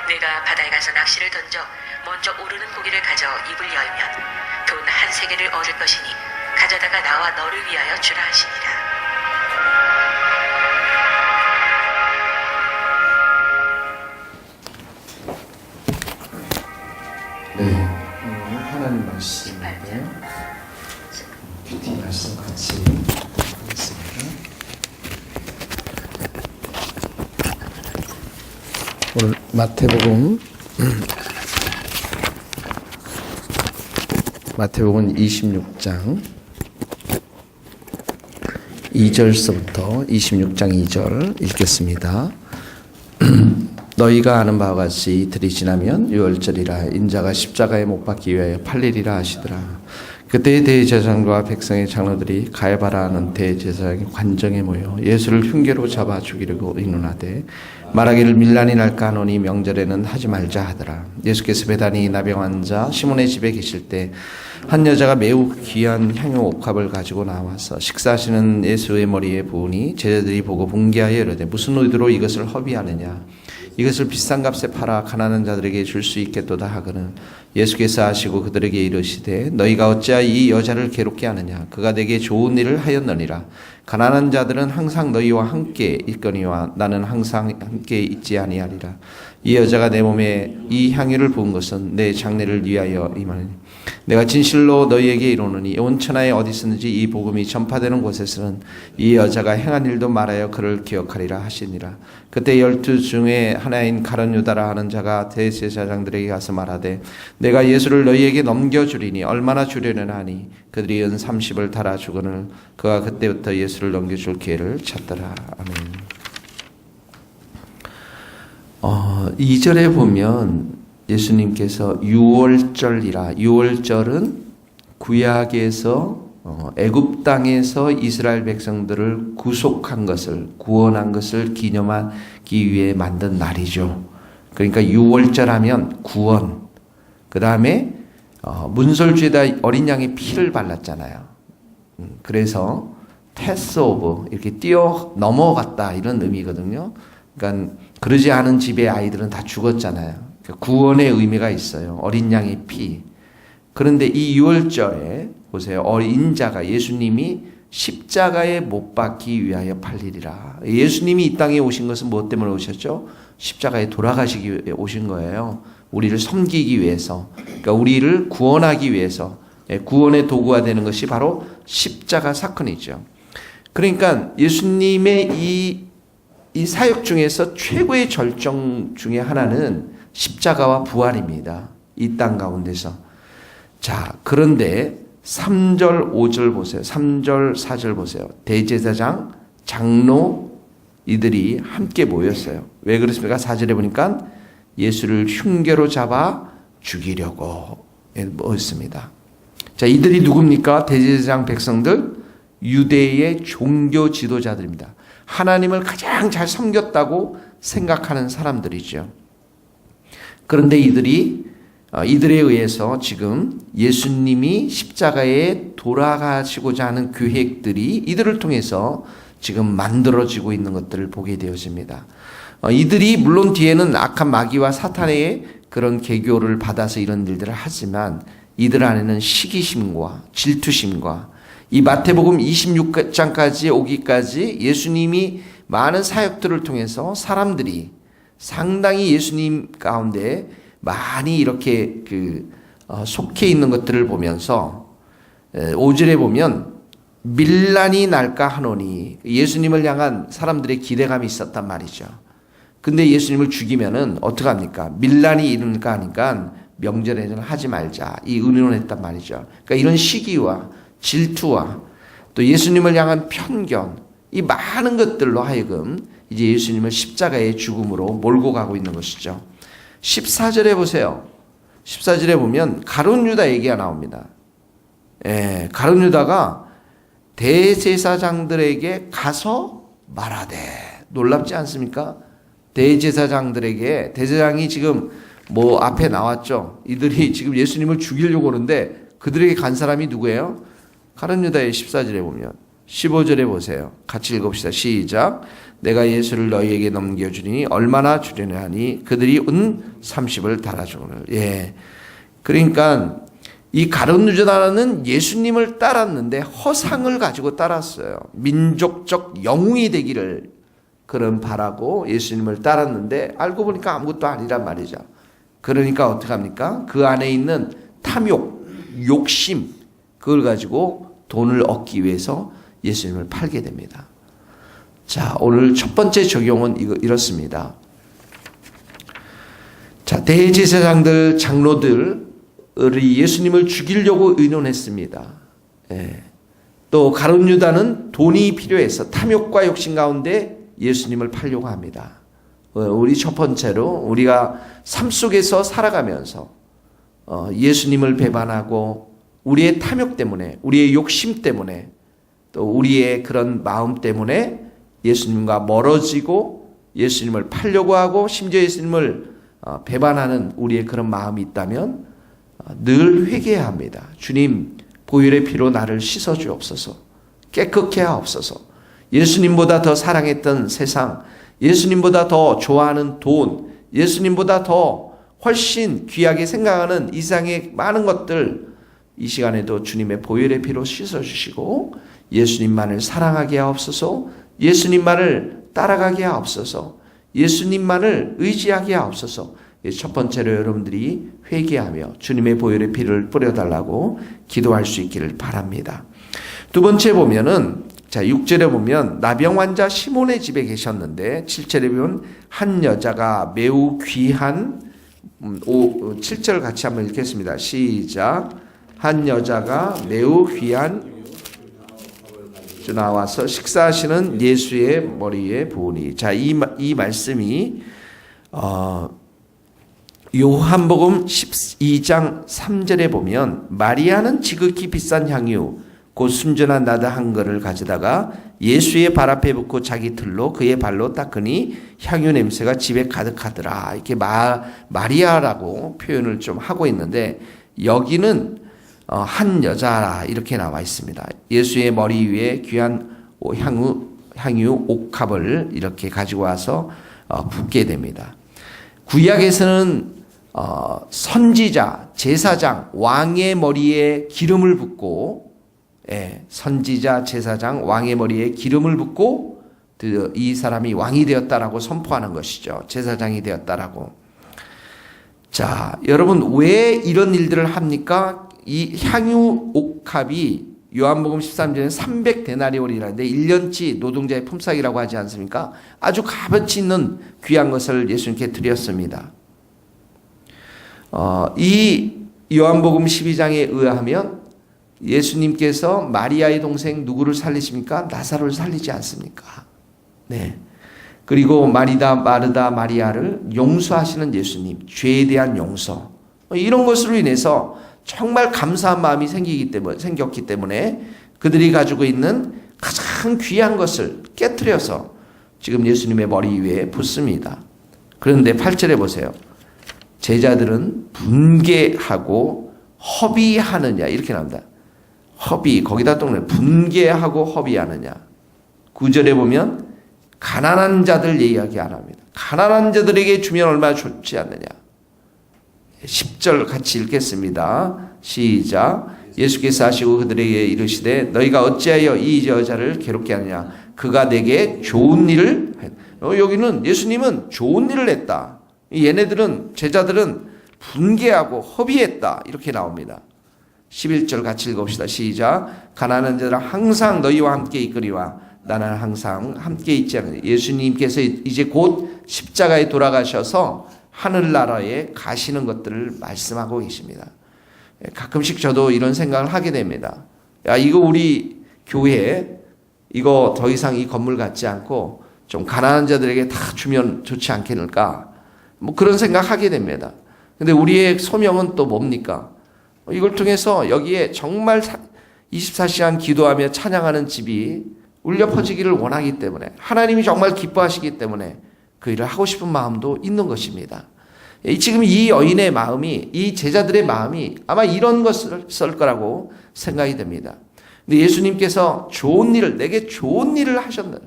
내가 바다에 가서 낚시를 던져 먼저 오르는 고기를 가져 입을 열면 돈 한 세겔을 얻을 것이니 가져다가 나와 너를 위하여 주라 하시니라. 네, 하나님 말씀인데요. 큐티 말씀 같이 보겠습니다. 오늘 마태복음 26장 2절서부터 26장 2절 읽겠습니다. 너희가 아는 바와 같이 이틀이 지나면 유월절이라 인자가 십자가에 못 박기 위하여 팔리리라 하시더라. 그때 대제사장과 백성의 장로들이 가야바라 하는 대제사장의 관정에 모여 예수를 흉계로 잡아 죽이려고 의논하되 말하기를 밀란이 날까 하노니 명절에는 하지 말자 하더라. 예수께서 베다니 나병 환자 시몬의 집에 계실 때 한 여자가 매우 귀한 향유 옥합을 가지고 나와서 식사하시는 예수의 머리에 부으니 제자들이 보고 분개하여 이르되 무슨 의도로 이것을 허비하느냐. 이것을 비싼 값에 팔아 가난한 자들에게 줄 수 있겠도다 하거늘 예수께서 하시고 그들에게 이르시되 너희가 어찌하여 이 여자를 괴롭게 하느냐. 그가 내게 좋은 일을 하였느니라. 가난한 자들은 항상 너희와 함께 있거니와 나는 항상 함께 있지 아니하리라. 이 여자가 내 몸에 이 향유를 부은 것은 내 장례를 위하여 임하니 내가 진실로 너희에게 이르노니 온 천하에 어디서든지 이 복음이 전파되는 곳에서는 이 여자가 행한 일도 말하여 그를 기억하리라 하시니라. 그때 12 중에 하나인 가룟 유다라 하는 자가 대제사장들에게 가서 말하되 내가 예수를 너희에게 넘겨주리니 얼마나 주려느냐 하니 그들이 은 30을 달아 주거늘 그가 그때부터 예수를 넘겨줄 기회를 찾더라. 아멘. 2절에 보면 예수님께서 유월절이라, 유월절은 구약에서 애굽 땅에서 이스라엘 백성들을 구속한 것을, 구원한 것을 기념하기 위해 만든 날이죠. 그러니까 유월절 하면 구원, 그 다음에 문설주에다 어린 양의 피를 발랐잖아요. 그래서 패스오브, 이렇게 뛰어 넘어갔다 이런 의미거든요. 그러니까 그러지 않은 집의 아이들은 다 죽었잖아요. 구원의 의미가 있어요. 어린 양의 피. 그런데 이 유월절에 보세요. 어린 자가 예수님이 십자가에 못 박기 위하여 팔리리라. 예수님이 이 땅에 오신 것은 무엇 때문에 오셨죠? 십자가에 돌아가시기 위해 오신 거예요. 우리를 섬기기 위해서. 그러니까 우리를 구원하기 위해서. 구원의 도구가 되는 것이 바로 십자가 사건이죠. 그러니까 예수님의 이 사역 중에서 최고의 절정 중에 하나는 십자가와 부활입니다. 이 땅 가운데서. 자, 그런데 3절, 5절 보세요. 3절, 4절 보세요. 대제사장, 장로 이들이 함께 모였어요. 왜 그렇습니까? 4절에 보니까 예수를 흉계로 잡아 죽이려고 모였습니다. 자, 이들이 누굽니까? 대제사장 백성들, 유대의 종교 지도자들입니다. 하나님을 가장 잘 섬겼다고 생각하는 사람들이죠. 그런데 이들에 의해서 지금 예수님이 십자가에 돌아가시고자 하는 계획들이 이들을 통해서 지금 만들어지고 있는 것들을 보게 되어집니다. 이들이 물론 뒤에는 악한 마귀와 사탄의 그런 계교를 받아서 이런 일들을 하지만 이들 안에는 시기심과 질투심과 이 마태복음 26장까지 오기까지 예수님이 많은 사역들을 통해서 사람들이 상당히 예수님 가운데 많이 이렇게 속해 있는 것들을 보면서 5절에 보면 밀란이 날까 하노니 예수님을 향한 사람들의 기대감이 있었단 말이죠. 근데 예수님을 죽이면은 어떡합니까? 밀란이 일어날까 하니까 명절에는 하지 말자 이 의논했단 말이죠. 그러니까 이런 시기와 질투와 또 예수님을 향한 편견 이 많은 것들로 하여금 이제 예수님을 십자가의 죽음으로 몰고 가고 있는 것이죠. 14절에 보세요. 14절에 보면 가룟 유다 얘기가 나옵니다. 가룟 유다가 대제사장들에게 가서 말하되 놀랍지 않습니까? 대제사장들에게 대제사장이 지금 뭐 앞에 나왔죠. 이들이 지금 예수님을 죽이려고 하는데 그들에게 간 사람이 누구예요? 가룟 유다의 14절에 보면 15절에 보세요. 같이 읽읍시다. 시작. 내가 예수를 너희에게 넘겨주니 얼마나 주려냐 하니 그들이 은 30을 달아주거늘. 예. 그러니까 이 가룟 유다는 예수님을 따랐는데 허상을 가지고 따랐어요. 민족적 영웅이 되기를 그런 바라고 예수님을 따랐는데 알고 보니까 아무것도 아니란 말이죠. 그러니까 어떡합니까? 그 안에 있는 탐욕, 욕심, 그걸 가지고 돈을 얻기 위해서 예수님을 팔게 됩니다. 자, 오늘 첫 번째 적용은 이렇습니다. 자, 대제사장들, 장로들이 예수님을 죽이려고 의논했습니다. 예. 또 가룟 유다는 돈이 필요해서 탐욕과 욕심 가운데 예수님을 팔려고 합니다. 우리 첫 번째로 우리가 삶 속에서 살아가면서 예수님을 배반하고 우리의 탐욕 때문에, 우리의 욕심 때문에, 또 우리의 그런 마음 때문에 예수님과 멀어지고 예수님을 팔려고 하고 심지어 예수님을 배반하는 우리의 그런 마음이 있다면 늘 회개해야 합니다. 주님, 보혈의 피로 나를 씻어 주옵소서. 깨끗게 하옵소서. 예수님보다 더 사랑했던 세상, 예수님보다 더 좋아하는 돈, 예수님보다 더 훨씬 귀하게 생각하는 이 세상의 많은 것들, 이 시간에도 주님의 보혈의 피로 씻어주시고 예수님만을 사랑하게 하옵소서, 예수님만을 따라가게 하옵소서, 예수님만을 의지하게 하옵소서. 첫 번째로 여러분들이 회개하며 주님의 보혈의 피를 뿌려달라고 기도할 수 있기를 바랍니다. 두 번째 보면은, 자, 6절에 보면 나병 환자 시몬의 집에 계셨는데 7절에 보면 한 여자가 매우 귀한 7절 같이 한번 읽겠습니다. 시작. 한 여자가 매우 귀한 나와서 식사하시는 예수의 머리에 부으니. 자, 이 말씀이 요한복음 12장 3절에 보면 마리아는 지극히 비싼 향유 곧 순전한 나드 한 그릇을 가져다가 예수의 발 앞에 붓고 자기 틀로 그의 발로 닦으니 향유 냄새가 집에 가득하더라. 이렇게 마리아라고 표현을 좀 하고 있는데 여기는 한 여자라 이렇게 나와 있습니다. 예수의 머리 위에 귀한 향유 옥합을 이렇게 가지고 와서 붓게 됩니다. 구약에서는 선지자, 제사장, 왕의 머리에 기름을 붓고, 예, 선지자, 제사장, 왕의 머리에 기름을 붓고 이 사람이 왕이 되었다라고 선포하는 것이죠. 제사장이 되었다라고. 자, 여러분 왜 이런 일들을 합니까? 이 향유 옥합이 요한복음 13절에 300데나리온이라는데 1년치 노동자의 품삯이라고 하지 않습니까? 아주 값어치 있는 귀한 것을 예수님께 드렸습니다. 이 요한복음 12장에 의하면 예수님께서 마리아의 동생 누구를 살리십니까? 나사로를 살리지 않습니까? 네. 그리고 마르다 마리아를 용서하시는 예수님, 죄에 대한 용서, 이런 것으로 인해서 정말 감사한 마음이 생겼기 때문에 그들이 가지고 있는 가장 귀한 것을 깨트려서 지금 예수님의 머리 위에 붓습니다. 그런데 8절에 보세요. 제자들은 분개하고 허비하느냐 이렇게 나옵니다. 허비, 거기다 또 분개하고 허비하느냐. 9절에 보면 가난한 자들 이야기 안 합니다. 가난한 자들에게 주면 얼마나 좋지 않느냐. 10절 같이 읽겠습니다. 시작. 예수께서 하시고 그들에게 이르시되 너희가 어찌하여 이 여자를 괴롭게 하느냐. 그가 내게 좋은 일을 여기는 예수님은 좋은 일을 했다. 얘네들은 제자들은 분개하고 허비했다. 이렇게 나옵니다. 11절 같이 읽읍시다. 시작. 가난한 자들은 항상 너희와 함께 있으리와 나는 항상 함께 있지 않으니. 예수님께서 이제 곧 십자가에 돌아가셔서 하늘나라에 가시는 것들을 말씀하고 계십니다. 가끔씩 저도 이런 생각을 하게 됩니다. 야, 이거 우리 교회 이거 더 이상 이 건물 갖지 않고 좀 가난한 자들에게 다 주면 좋지 않겠는가? 뭐 그런 생각하게 됩니다. 근데 우리의 소명은 또 뭡니까? 이걸 통해서 여기에 정말 24시간 기도하며 찬양하는 집이 울려 퍼지기를 원하기 때문에 하나님이 정말 기뻐하시기 때문에 그 일을 하고 싶은 마음도 있는 것입니다. 지금 이 여인의 마음이, 이 제자들의 마음이 아마 이런 것을 쓸 거라고 생각이 됩니다. 근데 예수님께서 좋은 일을, 내게 좋은 일을 하셨다.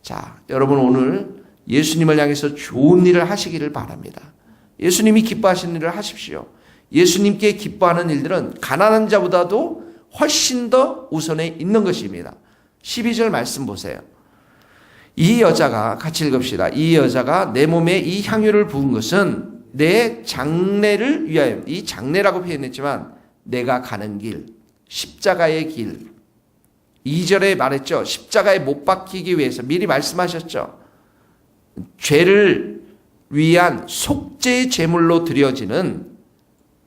자, 여러분 오늘 예수님을 향해서 좋은 일을 하시기를 바랍니다. 예수님이 기뻐하시는 일을 하십시오. 예수님께 기뻐하는 일들은 가난한 자보다도 훨씬 더 우선에 있는 것입니다. 12절 말씀 보세요. 이 여자가 같이 읽읍시다. 이 여자가 내 몸에 이 향유를 부은 것은 내 장례를 위하여, 이 장례라고 표현했지만 내가 가는 길, 십자가의 길. 2절에 말했죠. 십자가에 못 박히기 위해서 미리 말씀하셨죠. 죄를 위한 속죄의 제물로 드려지는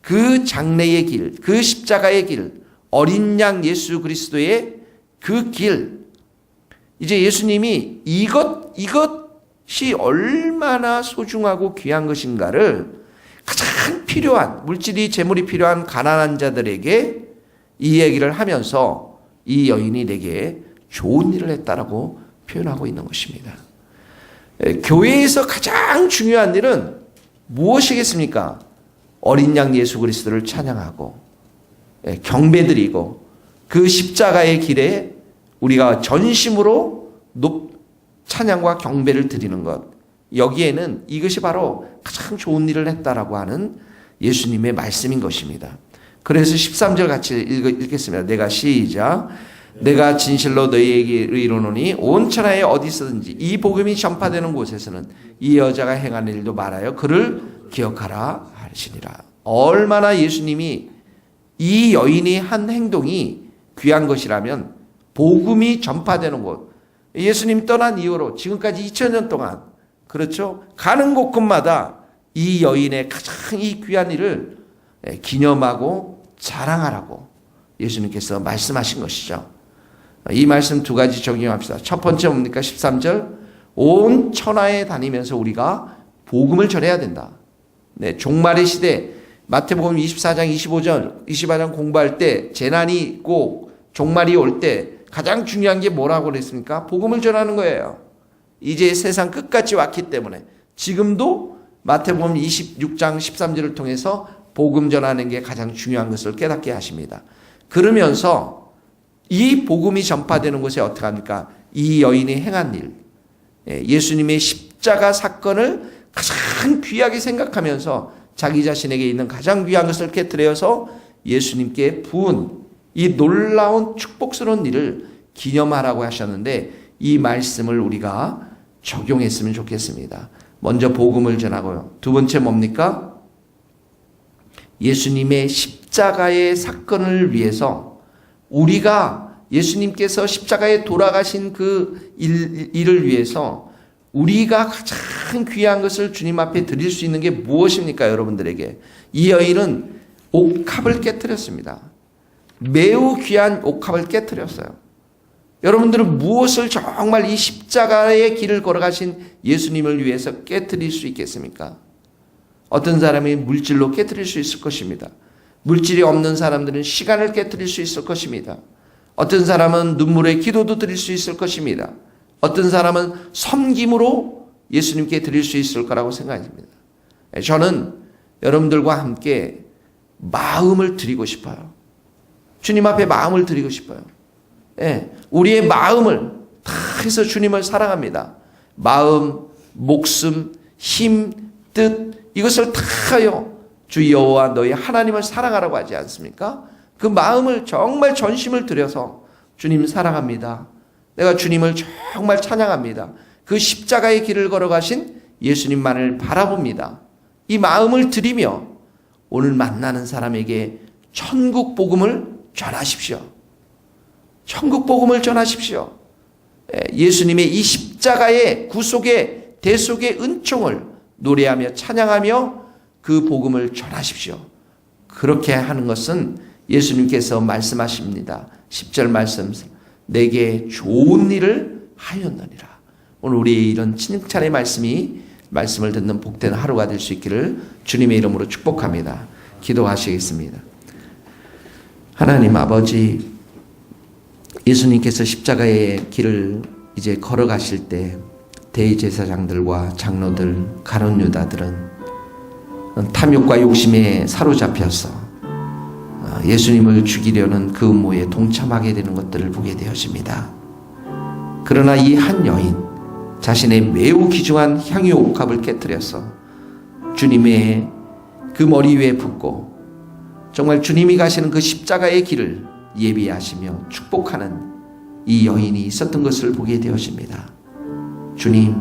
그 장례의 길, 그 십자가의 길, 어린 양 예수 그리스도의 그 길. 이제 예수님이 이것이 얼마나 소중하고 귀한 것인가를 가장 필요한, 물질이 재물이 필요한 가난한 자들에게 이 얘기를 하면서 이 여인이 내게 좋은 일을 했다라고 표현하고 있는 것입니다. 교회에서 가장 중요한 일은 무엇이겠습니까? 어린 양 예수 그리스도를 찬양하고 경배드리고 그 십자가의 길에 우리가 전심으로 찬양과 경배를 드리는 것. 여기에는 이것이 바로 가장 좋은 일을 했다라고 하는 예수님의 말씀인 것입니다. 그래서 13절 같이 읽겠습니다. 내가 시작. 내가 진실로 너희에게 이르노니 온 천하에 어디서든지 이 복음이 전파되는 곳에서는 이 여자가 행한 일도 말하여 그를 기억하라 하시니라. 얼마나 예수님이 이 여인이 한 행동이 귀한 것이라면 복음이 전파되는 곳, 예수님 떠난 이후로 지금까지 2000년 동안, 그렇죠? 가는 곳곳마다 이 여인의 가장 이 귀한 일을 기념하고 자랑하라고 예수님께서 말씀하신 것이죠. 이 말씀 두 가지 적용합시다. 첫 번째 뭡니까? 13절. 온 천하에 다니면서 우리가 복음을 전해야 된다. 네, 종말의 시대, 마태복음 24장 25장 공부할 때 재난이 있고 종말이 올 때 가장 중요한 게 뭐라고 그랬습니까? 복음을 전하는 거예요. 이제 세상 끝까지 왔기 때문에 지금도 마태복음 26장 13절을 통해서 복음 전하는 게 가장 중요한 것을 깨닫게 하십니다. 그러면서 이 복음이 전파되는 곳에 어떻게 합니까? 이 여인이 행한 일, 예수님의 십자가 사건을 가장 귀하게 생각하면서 자기 자신에게 있는 가장 귀한 것을 깨뜨려서 예수님께 부은 이 놀라운 축복스러운 일을 기념하라고 하셨는데 이 말씀을 우리가 적용했으면 좋겠습니다. 먼저 복음을 전하고요. 두 번째 뭡니까? 예수님의 십자가의 사건을 위해서 우리가 예수님께서 십자가에 돌아가신 그 일을 위해서 우리가 가장 귀한 것을 주님 앞에 드릴 수 있는 게 무엇입니까? 여러분들에게. 이 여인은 옥합을 깨뜨렸습니다. 매우 귀한 옥합을 깨뜨렸어요. 여러분들은 무엇을 정말 이 십자가의 길을 걸어가신 예수님을 위해서 깨뜨릴 수 있겠습니까? 어떤 사람이 물질로 깨뜨릴 수 있을 것입니다. 물질이 없는 사람들은 시간을 깨뜨릴 수 있을 것입니다. 어떤 사람은 눈물의 기도도 드릴 수 있을 것입니다. 어떤 사람은 섬김으로 예수님께 드릴 수 있을 거라고 생각합니다. 저는 여러분들과 함께 마음을 드리고 싶어요. 주님 앞에 마음을 드리고 싶어요. 우리의 마음을 다 해서 주님을 사랑합니다. 마음, 목숨, 힘, 뜻 이것을 다 하여 주 여호와 너희 하나님을 사랑하라고 하지 않습니까? 그 마음을 정말 전심을 들여서 주님 사랑합니다. 내가 주님을 정말 찬양합니다. 그 십자가의 길을 걸어가신 예수님만을 바라봅니다. 이 마음을 드리며 오늘 만나는 사람에게 천국 복음을 전하십시오. 천국 복음을 전하십시오. 예수님의 이 십자가의 구속의 대속의 은총을 노래하며 찬양하며 그 복음을 전하십시오. 그렇게 하는 것은 예수님께서 말씀하십니다. 10절 말씀, 내게 좋은 일을 하였느니라. 오늘 우리의 이런 칭찬의 말씀을 듣는 복된 하루가 될 수 있기를 주님의 이름으로 축복합니다. 기도하시겠습니다. 하나님 아버지, 예수님께서 십자가의 길을 이제 걸어가실 때 대제사장들과 장로들, 가룟 유다들은 탐욕과 욕심에 사로잡혀서 예수님을 죽이려는 그 음모에 동참하게 되는 것들을 보게 되었습니다. 그러나 이 한 여인, 자신의 매우 귀중한 향유 옥합을 깨뜨려서 주님의 그 머리 위에 붓고 정말 주님이 가시는 그 십자가의 길을 예비하시며 축복하는 이 여인이 있었던 것을 보게 되어집니다. 주님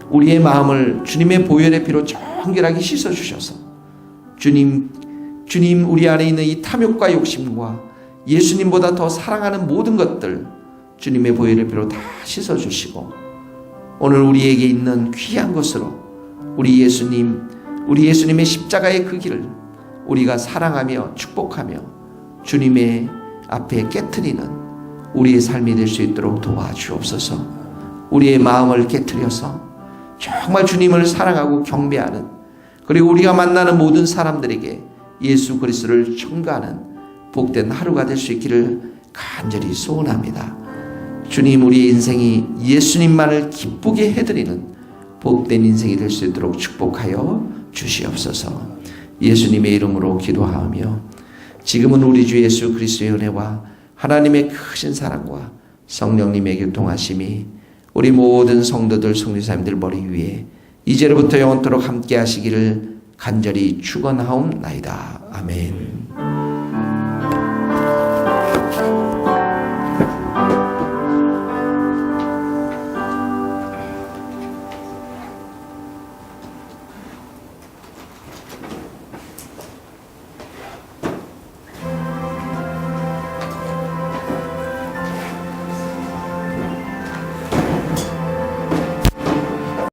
우리의 마음을 주님의 보혈의 피로 정결하게 씻어주셔서 주님 우리 안에 있는 이 탐욕과 욕심과 예수님보다 더 사랑하는 모든 것들 주님의 보혈의 피로 다 씻어주시고 오늘 우리에게 있는 귀한 것으로 우리 예수님의 십자가의 그 길을 우리가 사랑하며 축복하며 주님의 앞에 깨트리는 우리의 삶이 될 수 있도록 도와주옵소서. 우리의 마음을 깨트려서 정말 주님을 사랑하고 경배하는, 그리고 우리가 만나는 모든 사람들에게 예수 그리스도를 전가하는 복된 하루가 될 수 있기를 간절히 소원합니다. 주님, 우리의 인생이 예수님만을 기쁘게 해드리는 복된 인생이 될 수 있도록 축복하여 주시옵소서. 예수님의 이름으로 기도하며 지금은 우리 주 예수 그리스도의 은혜와 하나님의 크신 사랑과 성령님의 교통하심이 우리 모든 성도들 성도사님들 머리 위에 이제로부터 영원토록 함께 하시기를 간절히 축원하옵나이다. 아멘.